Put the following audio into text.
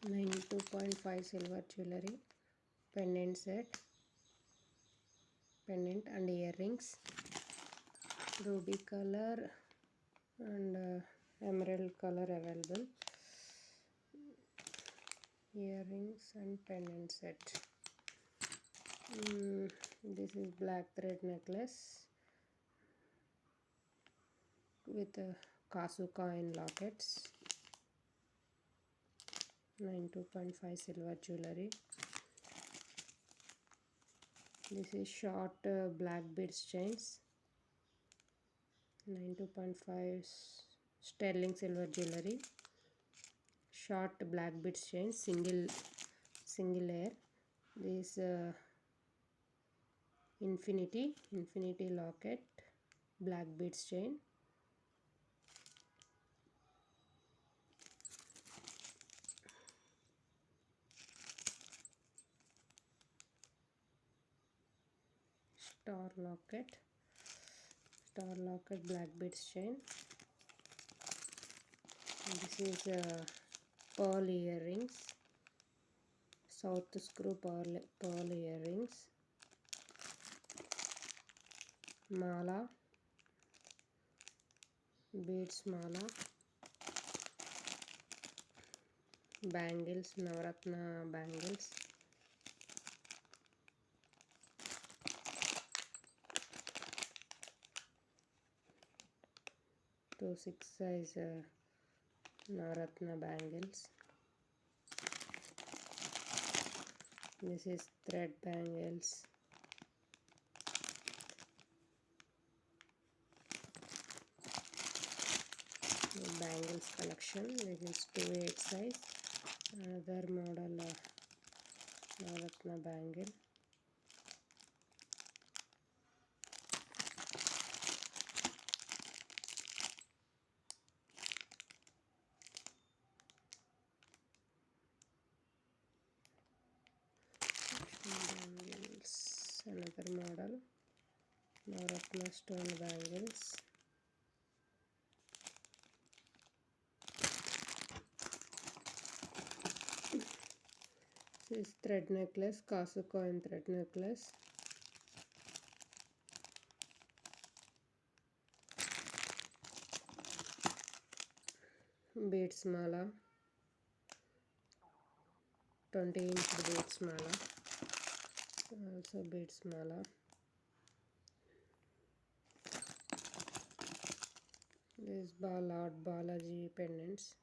92.5 silver jewelry, pendant set, pendant and earrings, ruby color and emerald color available, earrings and pendant set. This is black thread necklace with Kasu coin lockets, 92.5 silver jewelry. This is short black beads chains, 92.5 sterling silver jewelry, short black beads chains, single layer. This infinity locket, black beads chain, star locket, black beads chain. This is pearl earrings, south screw pearl earrings, mala, beads mala, bangles, Navaratna bangles, two 6 size Navaratna bangles. This is thread bangles, bangles collection. This is 2/8 size, another model Navaratna bangle. Bangles, another model Navaratna stone bangles. This is thread necklace, Kasu coin thread necklace. Beads mala, 20-inch beads mala, also beads mala. This Lord Balaji pendants.